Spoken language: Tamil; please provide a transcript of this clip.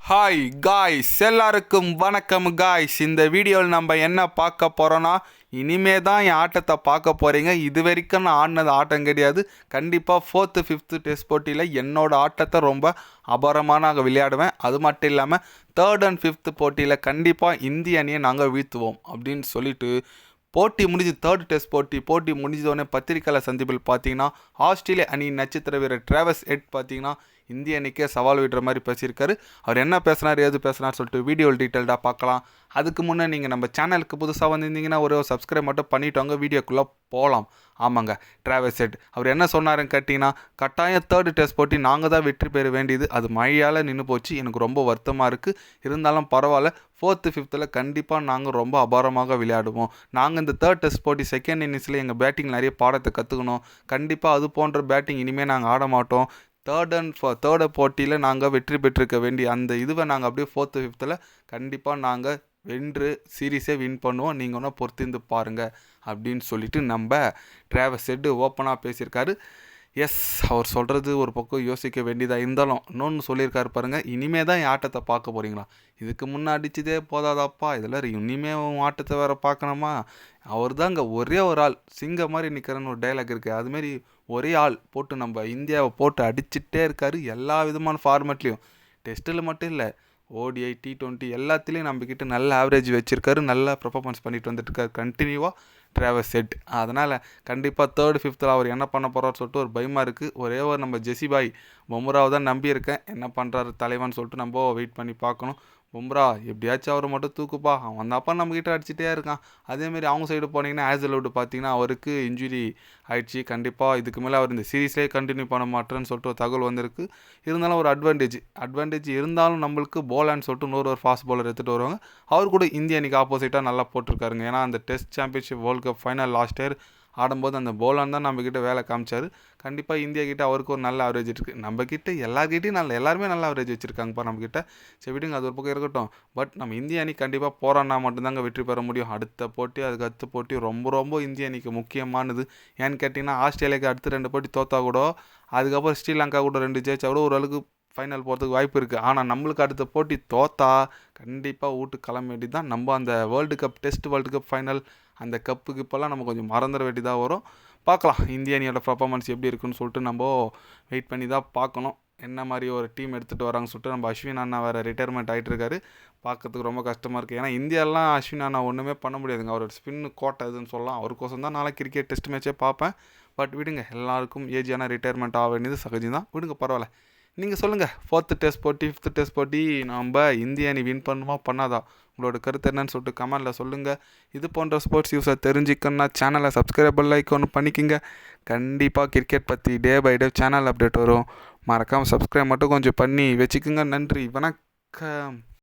ஹாய் காய்ஸ், எல்லாருக்கும் வணக்கம் காய்ஸ். இந்த வீடியோவில் நம்ம என்ன பார்க்க போகிறோன்னா, இனிமே தான் என் ஆட்டத்தை பார்க்க போகிறீங்க. இது வரைக்கும் நான் ஆடினது ஆட்டம் கிடையாது. கண்டிப்பாக 4th 5th டெஸ்ட் போட்டியில் என்னோடய ஆட்டத்தை ரொம்ப அபாரமாக நாங்கள் விளையாடுவேன். அது மட்டும் இல்லாமல் 3rd and 5th போட்டியில் கண்டிப்பாக இந்திய அணியை நாங்கள் வீழ்த்துவோம் அப்படின்னு சொல்லிட்டு போட்டி முடிஞ்சு 3rd டெஸ்ட் போட்டி முடிஞ்சதோடனே பத்திரிக்கையாளர் சந்திப்பில் பார்த்தீங்கன்னா ஆஸ்திரேலிய அணியின் நட்சத்திர வீரர் டிராவிஸ் ஹெட் பார்த்தீங்கன்னா இந்திய அணிக்கே சவால் விடுற மாதிரி பேசியிருக்காரு. அவர் என்ன பேசினார், ஏது பேசினார் சொல்லிட்டு வீடியோவில் டீட்டெயில்டாக பார்க்கலாம். அதுக்கு முன்னே நீங்கள் நம்ம சேனலுக்கு புதுசாக வந்திருந்தீங்கன்னா ஒரு சப்ஸ்கிரைப் மட்டும் பண்ணிவிட்டு வீடியோக்குள்ளே போகலாம். ஆமாங்க, டிராவிஸ் ஹெட் அவர் என்ன சொன்னாருன்னு கேட்டிங்கன்னா, கட்டாயம் 3rd டெஸ்ட் போட்டி நாங்கள் தான் வெற்றி பெற வேண்டியது, அது மழையால் நின்று போச்சு, எனக்கு ரொம்ப வருத்தமாக இருக்குது, இருந்தாலும் பரவாயில்ல, 4th 5th கண்டிப்பாக நாங்கள் ரொம்ப அபாரமாக விளையாடுவோம். நாங்கள் இந்த 3rd டெஸ்ட் போட்டி செகண்ட் இன்னிங்ஸில் எங்கள் பேட்டிங் நிறைய பாடத்தை கற்றுக்கணும். கண்டிப்பாக அது போன்ற பேட்டிங் இனிமேல் நாங்கள் ஆட மாட்டோம். 3rd போட்டியில் நாங்கள் வெற்றி பெற்றிருக்க வேண்டிய அந்த இதுவை நாங்கள் அப்படியே 4th 5th கண்டிப்பாக நாங்கள் வென்று சீரீஸே வின் பண்ணுவோம், நீங்கள் ஒன்றா பொறுத்திருந்து பாருங்கள் அப்படின்னு சொல்லிட்டு நம்ம டிராவிஸ் ஹெட் ஓப்பனாக பேசியிருக்காரு. எஸ், அவர் சொல்கிறது ஒரு பக்கம் யோசிக்க வேண்டியதாக இருந்தாலும் இன்னொன்று சொல்லியிருக்காரு பாருங்கள், இனிமே தான் என் ஆட்டத்தை பார்க்க போகிறீங்களா, இதுக்கு முன்னே அடிச்சதே போதாதாப்பா, இதில் இனிமே உன் ஆட்டத்தை வேறு பார்க்கணுமா. அவர் தாங்க ஒரே ஒரு ஆள் சிங்க மாதிரி நிற்கிறன்னு ஒரு டைலாக் இருக்குது, அதுமாரி ஒரே ஆள் போட்டு நம்ம இந்தியாவை போட்டு அடிச்சுட்டே இருக்கார். எல்லா விதமான ஃபார்மேட்லேயும் டெஸ்ட்டில் மட்டும் இல்லை, ODI T20 எல்லாத்துலேயும் நம்மக்கிட்ட நல்ல ஆவரேஜ் வச்சுருக்காரு, நல்ல பர்ஃபார்மன்ஸ் பண்ணிட்டு வந்துட்டுருக்காரு கண்டினியூவாக டிராவிஸ் ஹெட். அதனால் கண்டிப்பாக 3rd 5th அவர் என்ன பண்ண போகிறான்னு சொல்லிட்டு ஒரு பயமாக இருக்குது. ஒரே ஒரு நம்ம ஜெசி பாய் பும்ராவை தான் நம்பியிருக்கேன், என்ன பண்ணுறாரு தலைவன் சொல்லிட்டு நம்ம வெயிட் பண்ணி பார்க்கணும். பும்ரா எப்படியாச்சும் அவரை மட்டும் தூக்குப்பா, அவன் தான்ப்பா நம்மக்கிட்ட அடிச்சுட்டே இருக்கான். அதேமாரி அவங்க சைடு போனீங்கன்னா ஹேசல்வுட் பார்த்தீங்கன்னா அவருக்கு இன்ஜுரி ஆயிடுச்சு. கண்டிப்பாக இதுக்கு மேலே அவர் இந்த சீரீஸ்லேயே கண்டினியூ பண்ண மாட்டேன்னு சொல்லிட்டு ஒரு தகவல் வந்திருக்கு. இருந்தாலும் ஒரு அட்வான்டேஜ் இருந்தாலும் நம்மளுக்கு போலான்னு சொல்லிட்டு ஒரு ஃபாஸ்ட் பாலர் எடுத்துகிட்டு வருவாங்க. அவர் கூட இந்திய அணிக்கு ஆப்போசிட்டாக நல்லா போட்டிருக்காருங்க. ஏன்னா அந்த test championship world cup final last year ஆடும்போது அந்த போலான் தான் நம்மக்கிட்ட வேலை காமிச்சார். கண்டிப்பாக இந்தியா கிட்டே அவருக்கு ஒரு நல்ல ஆவரேஜ் இருக்குது. நம்மக்கிட்ட எல்லாருமே நல்ல ஆவரேஜ் வச்சுருக்காங்கப்பா நம்மக்கிட்ட. சரி விடுங்க, அது ஒரு பக்கம் இருக்கட்டும். பட் நம்ம இந்திய அணி கண்டிப்பாக போராடினா மட்டும்தாங்க வெற்றி பெற முடியும். அடுத்த போட்டி அதுக்கு அடுத்த போட்டி ரொம்ப இந்திய அணிக்கு முக்கியமானது. ஏன்னு கேட்டிங்கன்னா ஆஸ்திரேலியாவுக்கு அடுத்து 2 போட்டி தோற்றா கூட, அதுக்கப்புறம் ஸ்ரீலங்கா கூட 2 ஜெயிச்சா கூட ஓரளவுக்கு ஃபைனல் போகிறதுக்கு வாய்ப்பு இருக்குது. ஆனால் நம்மளுக்கு அடுத்த போட்டி தோத்தா கண்டிப்பாக வீட்டுக்கு கிளம்ப வேண்டியது தான். நம்ம அந்த டெஸ்ட் வேர்ல்டு கப் ஃபைனல் அந்த கப்புக்கு இப்போல்லாம் நம்ம கொஞ்சம் மறந்துட வேண்டியதாக வரும். பார்க்கலாம் இந்திய அணியோட பர்ஃபார்மன்ஸ் எப்படி இருக்குன்னு சொல்லிட்டு நம்ம வெயிட் பண்ணி தான் பார்க்கணும். என்ன மாதிரி ஒரு டீம் எடுத்துகிட்டு வராங்கன்னு சொல்லிட்டு. நம்ம அஸ்வின் அண்ணா வேறு ரிட்டையர்மெண்ட் ஆகிட்டு இருக்காரு, பார்க்கறதுக்கு ரொம்ப கஷ்டமாக இருக்குது. ஏன்னா இந்தியாலாம் அஸ்வின் அண்ணா ஒன்றுமே பண்ண முடியாதுங்க, அவர் ஸ்பின்னு கோட்டை இதுன்னு சொல்லலாம். அவருக்கோசம் தான் நாளைக்கு கிரிக்கெட் டெஸ்ட் மேட்சே பார்ப்பேன். பட் விடுங்க, எல்லாருக்கும் ஏஜியான ரிட்டையர்மெண்ட் ஆக வேண்டியது சகஜம் தான், விடுங்க பரவாயில்ல. நீங்கள் சொல்லுங்கள், 4th டெஸ்ட் போட்டி 5th டெஸ்ட் போட்டி நம்ம இந்திய அணி வின் பண்ணுமா பண்ணாதா, உங்களோட கருத்து என்னன்னு சொல்லிட்டு கமெண்டில் சொல்லுங்கள். இது போன்ற ஸ்போர்ட்ஸ் நியூஸை தெரிஞ்சுக்கணுன்னா சேனலை சப்ஸ்கிரைப் லைக் பண்ணிக்கோங்க. கண்டிப்பாக கிரிக்கெட் பற்றி day by day channel update வரும், மறக்காமல் சப்ஸ்கிரைப் மட்டும் கொஞ்சம் பண்ணி வச்சுக்கோங்க. நன்றி, வணக்கம்.